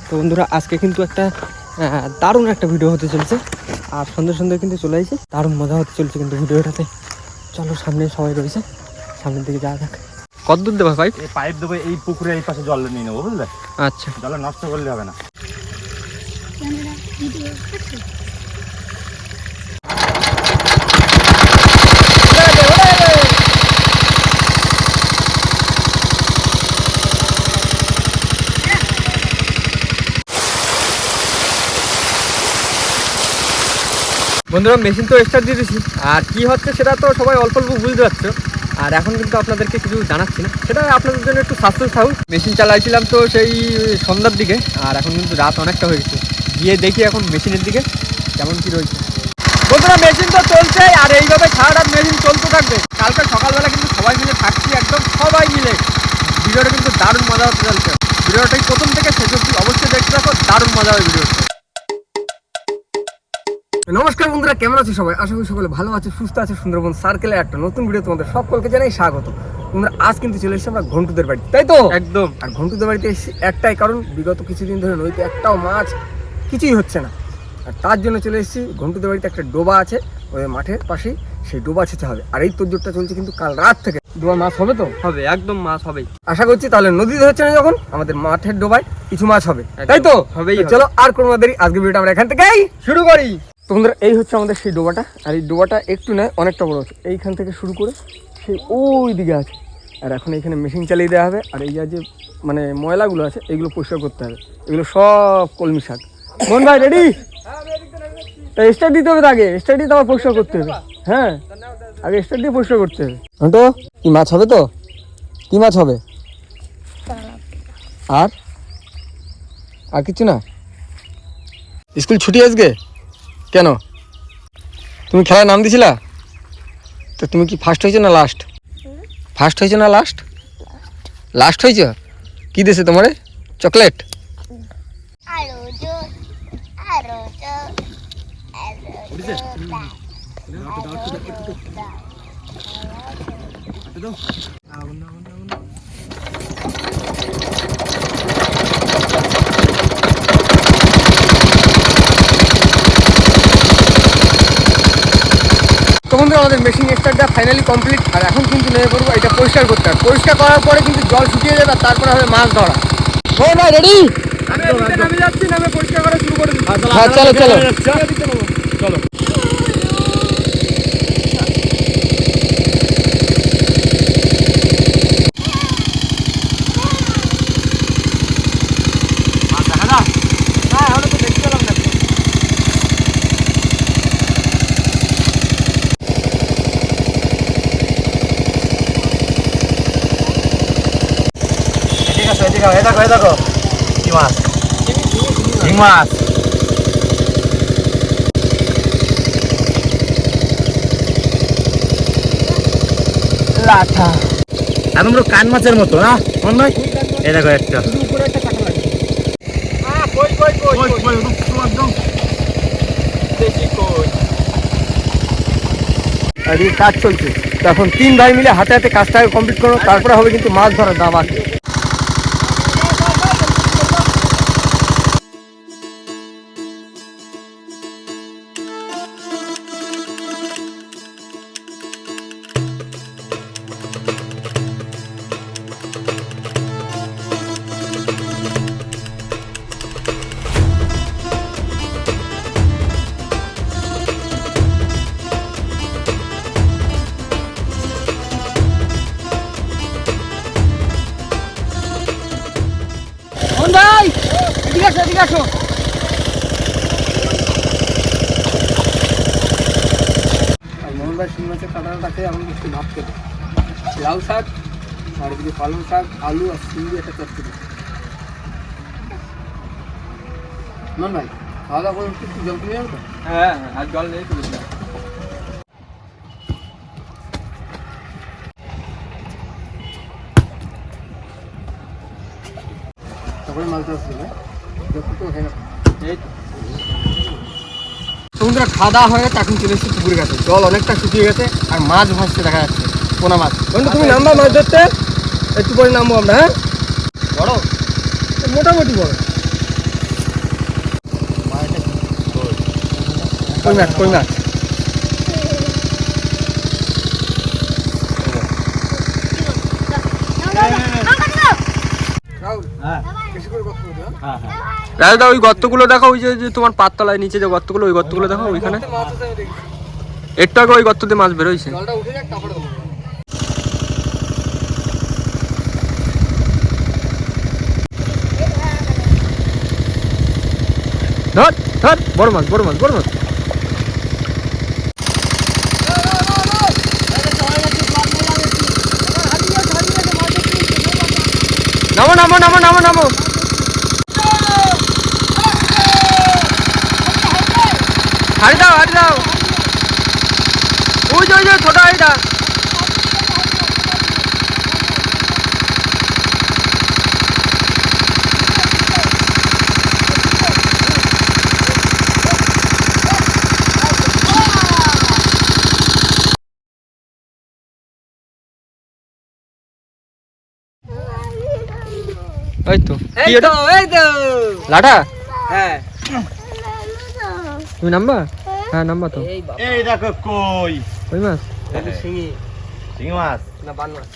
তো বন্ধুরা আজকে কিন্তু একটা দারুণ একটা ভিডিও হতে চলছে, আর সন্ধ্যে সন্ধ্যে কিন্তু চলে আসছে, দারুণ মজা হতে চলছে কিন্তু ভিডিওটাতে। চলো সামনে সবাই রয়েছে, সামনের দিকে যাওয়া যাক। কত দূর দেবো পাইপ? এই পাইপ দেবো এই পুকুরে এই পাশে জল নিয়ে নেবো, বুঝলে? আচ্ছা, জল নষ্ট করলে হবে না। বন্ধুরা মেশিন তো স্টার্ট দিয়ে দিয়েছি, আর কি হচ্ছে সেটা তো সবাই অল্প অল্প বুঝতে পারছো। আর এখন কিন্তু আপনাদেরকে কিছু জানাচ্ছি না, সেটা আপনাদের জন্য একটু সাসপেন্স থাকুক। মেশিন চালাইছিলাম তো সেই সন্ধ্যার দিকে, আর এখন কিন্তু রাত অনেকটা হয়ে গেছে। গিয়ে দেখি এখন মেশিনের দিকে কেমন কি রয়েছে। বন্ধুরা মেশিন তো চলছে, আর এইভাবে সারা রাত মেশিন চলতে থাকবে। কালকে সকালবেলা কিন্তু সবাই মিলে থাকছি, একদম সবাই মিলে। ভিডিওটা কিন্তু দারুণ মজা হতে চলছে। ভিডিওটাই প্রথম থেকে শেষ অবধি অবশ্যই দেখতে থাকো, দারুণ মজা হবে ভিডিওটা। নমস্কার বন্ধুরা, কেমন আছে সবাই? আশা করি সকলে ভালো আছে, সুস্থ আছে। সুন্দরবন সার্কেলে একটা নতুন ভিডিও তোমাদের সকলকে জানাই স্বাগত। বন্ধুরা আজ কিন্তু চলে এসেছি আমরা ঘন্টুদের বাড়ি, তাই তো? একদম। আর ঘন্টুদের বাড়িতে এসেছি একটাই কারণ, বিগত কিছুদিন ধরে নদীতে একটাও মাছ কিছুই হচ্ছে না, আর তার জন্য চলে এসেছি ঘন্টুদের বাড়িতে। একটা ডোবা আছে ওই মাঠের পাশেই, সেই ডোবা ছেঁচা হবে। আর এই তোড়জোড়টা চলছে কিন্তু কাল রাত থেকে। ডোবা মাছ হবে তো? হবে, একদম মাছ হবে আশা করছি। তাহলে নদীতে হচ্ছে না যখন, আমাদের মাঠের ডোবায় কিছু মাছ হবে, তাই তো? হবেই। চলো আর কোনো দেরি, আজকে ভিডিওটা আমরা এখান থেকেই শুরু করি। তো বন্ধুরা এই হচ্ছে আমাদের সেই ডোবাটা, আর এই ডোবাটা একটু নয় অনেকটা বড় আছে। এইখান থেকে শুরু করে সেই ওই দিকে আছে। আর এখন এইখানে মেশিন চালিয়ে দেওয়া হবে, আর এই যে মানে ময়লাগুলো আছে এগুলো পরিষ্কার করতে হবে। এগুলো সব কলমি শাক। মন ভাই রেডি? স্টার্ট দিতে হবে, আগে স্টার্ট দিয়ে আবার পরিষ্কার করতে হবে। হ্যাঁ, আগে স্টার্ট দিয়ে পরিষ্কার করতে হবে। তো কি মাছ হবে? তো কি মাছ হবে? আর আর কিছু না? স্কুল ছুটি আজকে কেন? তুমি খেলায় নাম দিছিলা তো? তুমি কি ফার্স্ট হয়েছো না লাস্ট? ফার্স্ট হয়েছো না লাস্ট? লাস্ট হয়েছো। কি দিয়েছে তোমারে? চকলেট? তো বন্ধুরা আমাদের মেশিন স্টার্টটা ফাইনালি কমপ্লিট, আর এখন কিন্তু নেমে পড়বো এটা পরিষ্কার করতে হবে। পরিষ্কার করার পরে কিন্তু জল শুকিয়ে যাবে, আর তারপরে হবে মাছ ধরা। ও ভাই রেডি? আমি যাচ্ছি, নামে পরিষ্কার করা শুরু করে দিচ্ছি। হ্যাঁ চলো চলো চলো। দেখো কি মাছ? শিং মাছ। লাঠা একদম পুরো কান মাছের মতো না মন ভাই? এই দেখো একটা কাজ চলছে। এখন 3 ভাই মিলে হাতে হাতে কাজটাকে কমপ্লিট করো, তারপরে হবে কিন্তু মাছ ধরার দাম আছে। ভাই এদিকে আসো, এদিকে আসো। মোহন ভাই শিং মাছের কাঁটাটা খেয়ে আমাকে একটু ভাত খেতে, লাউ শাক আর এদিকে পালং শাক, আলু আর শিং দিয়ে একটা চচ্চড়ি। মোহন ভাই খাওয়া দাওয়া করে একটু জল কিনে যাবো তো? হ্যাঁ আর জল নেই তো। তারপরে মাছ ধরা শুরু হয়, যতটুকু হয় না। সমুদ্রে খাওয়া দাওয়া হয়ে গেছে, এখন চলে এসেছি পুকুরের কাছে। জল অনেকটা শুকিয়ে গেছে, আর মাছ ভাসতে দেখা যাচ্ছে, পোনা মাছ। বন্ধু তুমি নামবা মাছ ধরতে? একটু পরে নামবো আমরা। হ্যাঁ বড়, মোটামুটি বড়। কই মাছ কই মাছ রাজদা ওই গর্তগুলো দেখো, ওই যে তোমার পাততলায় নিচে যে গর্তগুলো, ওই গর্তগুলো দেখো ওইখানে একটু আগে ওই গর্ততে মাছ বেরোইছে। ধর ধর, বড় মাছ বড় মাছ বড় মাছ। নামো নামো নামো নামো নামো, হাড়ি দাও হাড়ি দাও, ওই যে ছোট হাড়িটা। এই তো এই তো লাঠা। হ্যাঁ তুমি নাম্বা? হ্যাঁ নাম্বা তো। এই দেখো কই কই মাছ? শিঙি মাছ না বান মাছ,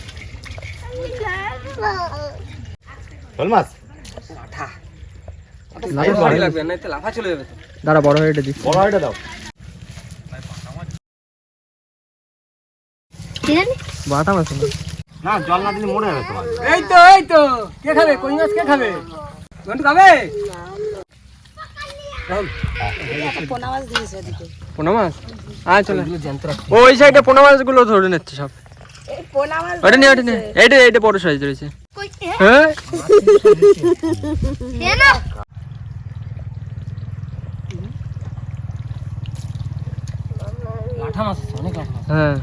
শোল মাছ। লাঠা ভারী লাগবে না, এতে লাফা চলে যাবে তো। দাঁড়া বড় হাড়িটা দিচ্ছি। বড় হাড়িটা দাও। বাটা মাছ না, জল না দিলে মরে যাবে তোমার। এই তো কে খাবে কই মাছ? কে খাবে? গন্টু খাবে? পোনা মাছ আয় চলে। ওই সাইডে পোনা মাছগুলো ধরে নিচ্ছে সব। ওটা নিয়ে ওটা নিয়ে, এইটা বড় সাইজ রয়েছে। হ্যাঁ লাঠা মাছ আছে, অনেক লাঠা মাছ। হ্যাঁ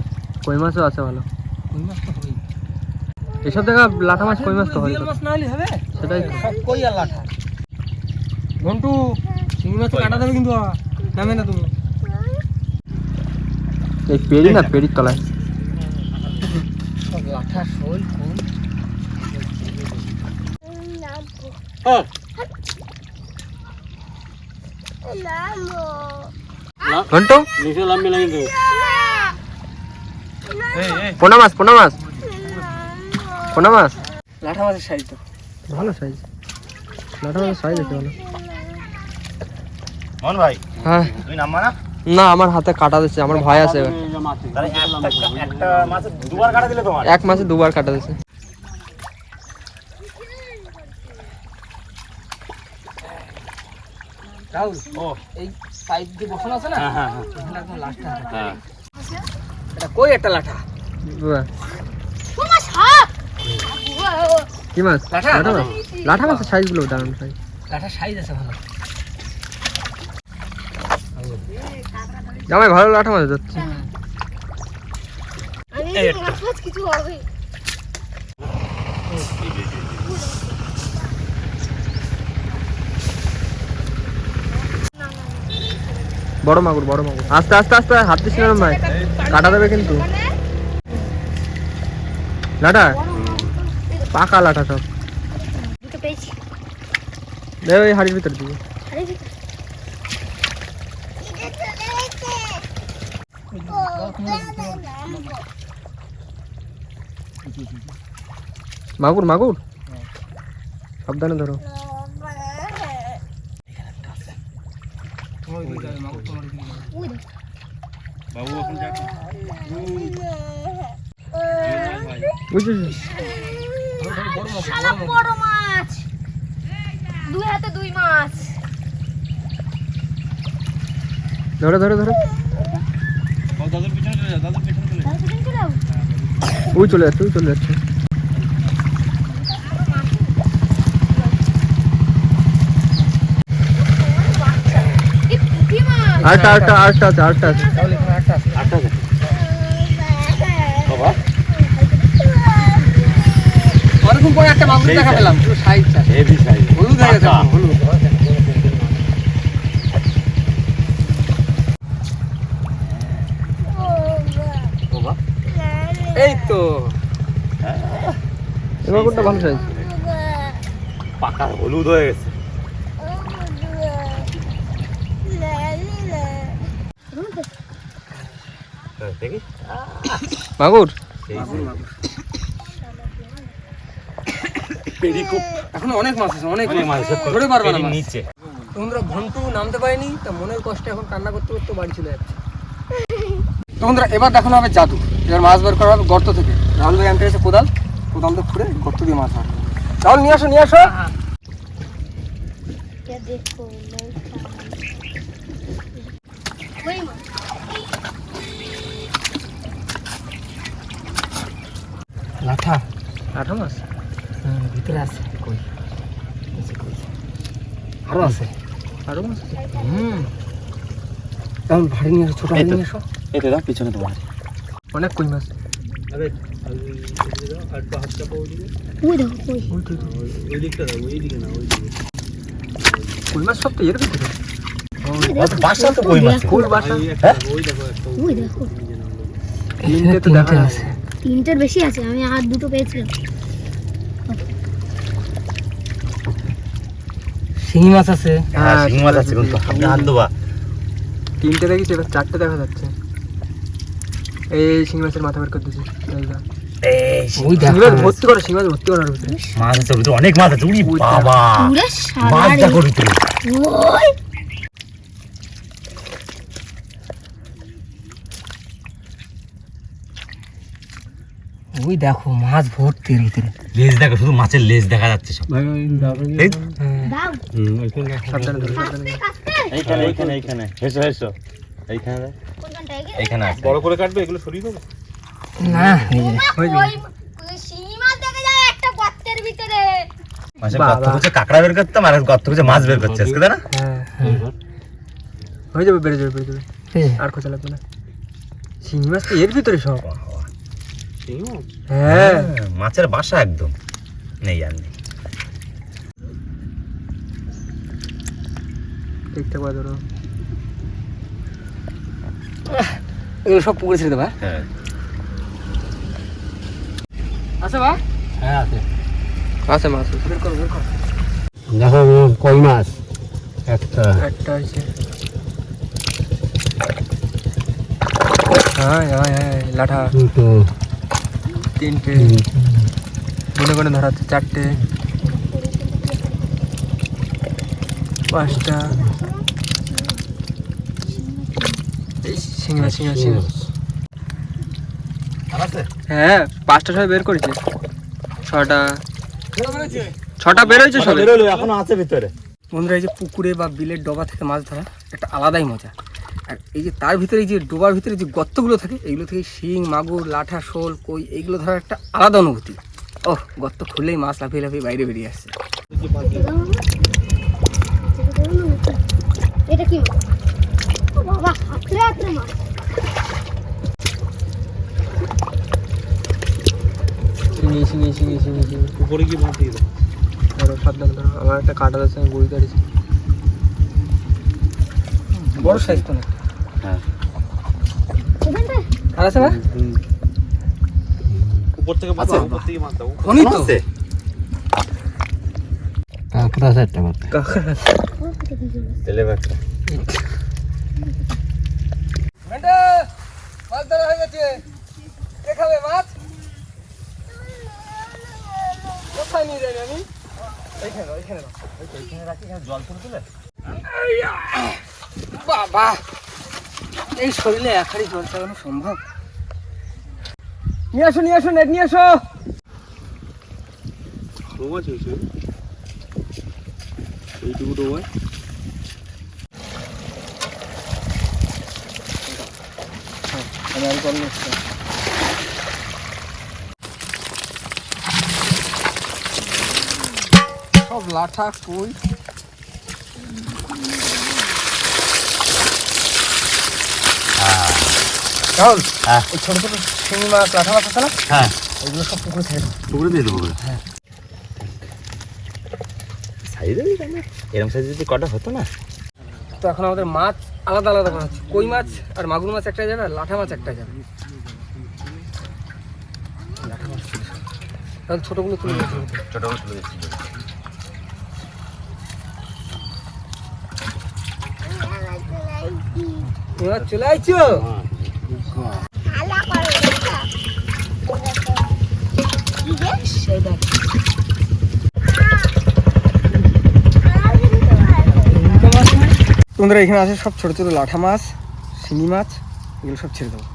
কই মাছও আছে ভালো। কই মাছ তো হবেই এসব জায়গা, লাঠা মাছ কই মাছ তো হয়। মাছ না হলে হবে সেটাই সব কই আর লাঠা। ঘন্টু চিংড়ি মাছ কাটা দেবে কিন্তু, নামে না তুমি। এই পেড়ি না, পেড়ির তলায় লাঠা শোল কোন। ঘন্টু নিচে লাম্বি লাগে কিন্তু। পোনা মাছ পোনা মাছ পোনা মাছ। লাঠা মাছের সাইজ তো ভালো সাইজ, লাঠা মাছের সাইজ আছে ভালো। মন ভাই, হ্যাঁ তুমি নাম্বা না? না আমার হাতে কাটা দিচ্ছে, আমার ভয় আছে। তাহলে একটা মাছে দুবার কাটা দিলে তোমার? এক মাসে দুবার কাটা দিচ্ছে। রাহুল ও এই সাইড দিয়ে বসানো আছে না? হ্যাঁ এখানে একদম লাঠা। হ্যাঁ এটা কই একটা লাঠা। কি মাছ? লাঠা মাছ। লাঠা মাছের সাইজ গুলো দারুণ সাইজ, লাঠা সাইজ আছে ভালো। জামাই ভালো লাঠা মাছ যাচ্ছে। বড় মাগুর বড় মাগুর। আস্তে আস্তে আস্তে, হাত দিস না ভাই, কাটা দেবে কিন্তু। লাঠা পাকা লাঠা সব। দেখ ওই হাড়ির ভিতর দিকে। মাগুর মাগুর, সাবধানে ধরো। বাবু এখন যাবে। বড় মাছ, দুই হাতে দুই মাছ। ধরো ধরো ধরো। দাদুর পিছনে চলে যাও, দাদুর পিছনে চলে যাও। ওই চলে যাচ্ছে ওই চলে যাচ্ছে। আটটা আটটা আটটা আছে আটটা আছে। বাবা অনেকক্ষণ পরে একটা মাগুর দেখা পেলাম, পুরো সাইজ হেভি সাইজ, হলুদ হয়ে গেছে হলুদ। এই তো এই মাগুরটা ভালো সাইজ, পাকা হলুদ হয়ে গেছে। দেখি মাগুর এই এখন অনেক মাছ আছে, অনেক অনেক মাছ মাছ ধরে পারবে না পেরির মাছ। নিচে তোমরা ঘন্টু নামতে পারেনি, তা মনের কষ্টে এখন কান্না করতে করতে বাড়ি চলে যাচ্ছে। তো বন্ধুরা এবার দেখানো হবে জাদু। এবার মাছ বের করা হবে গর্ত থেকে। রাহুল ভাই আনতে এসে কোদাল দিয়ে খুঁড়ে গর্ত দিয়ে মাছ ধরে। রাহুল নিয়ে আসো, নিয়ে আসো। ये देखो वही माँ লাঠা মাছ ভিতরে আছে, কই আরো আছে, আরো মাছ আছে। রাহুল ভারী নিয়ে আসো, ছোট ভারী নিয়ে এসো। এই তো দাও পিছনে তোমার অনেক কই মাছ। वो देखो कोई কই মাছ সব তো এর ভিতরে। বাসা তো কই মাছ কই বাসা वो देखो তিনটে তো দেখা আছে। তিনটার বেশি আছে, আমি আর দুটো পেয়েছিলাম। শিঙি মাছ আছে। হ্যাঁ শিং মাছ আছে কিন্তু আপনি হাত দেবা তিনটে দেখেছি, এবার চারটে দেখা যাচ্ছে। এই শিঙি মাছের মাথা বের করে দিচ্ছি। এই শিঙি মাছ ভর্তি করো, শিঙি মাছ ভর্তি করার ভিতরে। মাছ আছে ভিতরে অনেক মাছ আছে উড়ি বাবা পুরো সাদা মাছ রে। দেখো ভিতরে ওই ওই দেখো মাছ ভর্তি এর ভিতরে। লেজ দেখো শুধু মাছের লেজ দেখা যাচ্ছে সব এই দাও সাবধানে ধরো, সাবধানে ধরো। কাটতে এইখানে এইখানে এইখানে হেসো হেসো এইখানে দাও, কোনখানটা এইখানে আছে বড় করে কাটবে, এগুলো সরিয়ে দেবো। না হয়ে যাবে। ওই শিঙি মাছ দেখা যায় একটা গর্তের ভিতরে। মাছের বাবা। গর্ত খুঁজে কাঁকড়া বের করতাম আর গর্ত খুঁজে মাছ বের করছে আজকে তাই না হ্যাঁ হয়ে যাবে, বেড়ে যাবে, বেড়ে যাবে। আর খোঁজা লাগবে না। শিঙি মাছ তো এর ভিতরে সব। হ্যাঁ মাছের বাসা একদম নেই আর নেই ঠিকঠাক করে ধরো। এগুলো সব পুকুরে ছেড়ে দেবা। হ্যাঁ আছে বা? হ্যাঁ আছে। আছে মাছ, বের করো, বের করো। দেখো কই মাছ একটা, একটা আছে। হ্যাঁ হ্যাঁ হ্যাঁ লাঠা দুটো, তিনটে গুনে গুনে ধরাচ্ছে, চারটে, পাঁচটা। এই শিঙা শিঙা শিঙা। আর আছে হ্যাঁ 5টা সবাই বের করেছে। 6টা বের হয়েছে সবে। এখনো আছে ভিতরে বন্ধুরা এই যে পুকুরে বা বিলের ডোবা থেকে মাছ ধরা একটা আলাদাই মজা। আর এই যে তার ভিতরে এই যে ডোবার ভিতরে যে গর্তগুলো থাকে, এইগুলো থেকে শিং, মাগুর, লাঠা, শোল, কই এইগুলো ধরার একটা আলাদা অনুভূতি। ওহ, গর্ত খুললেই মাছ লাফিয়ে লাফিয়ে বাইরে বেরিয়ে আসছে। এটা কি মাছ? ও বাবা, হাতরে হাতরে মাছ। শিঙি শিঙি শিঙি শিঙি শিঙি। উপরে গিয়ে মাছ দিয়ে দেবো। ধরো, সাবধানে ধরো। আমার একটা কাটা আছে, আমি বড়ি দাঁড়িয়েছি। বড় সাইজ তো না। হ্যাঁ ওখানটায়? আর আছে না? উপর থেকে মাছ আছে? দাও, উপর থেকে মাছ দাও। খনি তো। আছে কাঁকড়া আছে একটা মাছ। ও, এটা কি মাছ? তেলে বাচ্চা মাছ ধরা হয়ে গেছে। কে খাবে মাছ? কোথায় নিয়ে যাই আমি? এইখানে, এইখানে দাও। এইখানে রাখি জল করে তুলে বাবা, এই শরীরে এক হাঁড়ি জল চালানো সম্ভব? নিয়ে আসো, নিয়ে আসো, নেট নিয়ে আসো। বড় মাছ হয়েছে এইটুকু ডোবায়। আমি আর জল নিয়ে এসছি। সব লাঠা, কই। রাহুল, হ্যাঁ এই ছোট ছোট শিঙি মাছ, লাঠা মাছ আছে না, হ্যাঁ এগুলো সব পুকুরে ছেড়ে দাও। পুকুরে দিয়ে দেবো হ্যাঁ। সাইজে এরকম সাইজে যদি কটা হতো না তো এখন আমাদের মাছ আলাদা আলাদা করা হচ্ছে। কই মাছ আর মাগুর মাছ একটা যাবে, আর লাঠা মাছ একটা যাবে। লাঠা মাছ তুলে সব। তাহলে ছোটগুলো তুলে নিয়েছি। ছোটগুলো তুলে দিচ্ছি এবার চলে আইছো। বন্ধুরা এখানে আছে সব ছোট ছোট লাঠা মাছ, শিঙি মাছ, এগুলো সব ছেড়ে দেবো।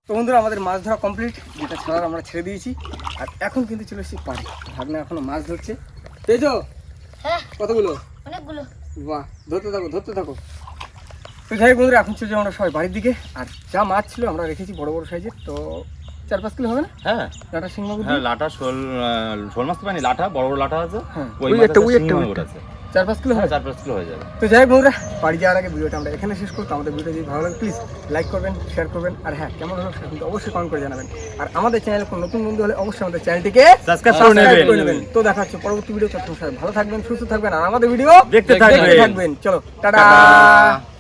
তো বন্ধুরা আমাদের মাছ ধরা কমপ্লিট, যেটা ছাড়ার আমরা ছেড়ে দিয়েছি। আর এখন কিন্তু চলে এসেছি পাড়ে, ভাগনা এখনো মাছ ধরছে। পেয়েছো হ্যাঁ কতগুলো? অনেকগুলো। বাহ, ধরতে থাকো ধরতে থাকো। তো যাই হোক বন্ধুরা, এখন চলে যাবো আমরা সবাই বাড়ির দিকে। আর যা মাছ ছিল আমরা রেখেছি বড় বড় সাইজের, তো 4-5 কিলো হবে না? হ্যাঁ লাটা শিং মাগুর হ্যাঁ, লাটা শোল মাছ তো পাইনি, লাটা বড় বড় লাটা আছে। হ্যাঁ, ওই ওই মাছ একটা, আছে, ওই শিঙি একটা, মাগুর আছে। 4-5 কিলো হ্যাঁ, হবে। 4-5 কিলো হয়ে যাবে। তো যাই হোক বন্ধুরা, বাড়ি যাওয়ার আগে ভিডিওটা আমরা এখানে শেষ করতে। আমাদের ভিডিও যদি ভালো লাগে প্লিজ লাইক করবেন, শেয়ার করবেন, আর হ্যাঁ কেমন হলো সেটা কিন্তু অবশ্যই কমেন্ট করে জানাবেন। আর আমাদের চ্যানেলে কোনো নতুন বন্ধু হলে অবশ্যই আমাদের চ্যানেলটিকে সাবস্ক্রাইব সাবস্ক্রাইব করে করে নেবেন। নেবেন। তো দেখা হচ্ছে পরবর্তী ভিডিও। ততক্ষণ সবাই ভালো থাকবেন, সুস্থ থাকবেন, আর আমাদের ভিডিও দেখতে থাকবেন। থাকবেন। চলো টাটা। টাটা।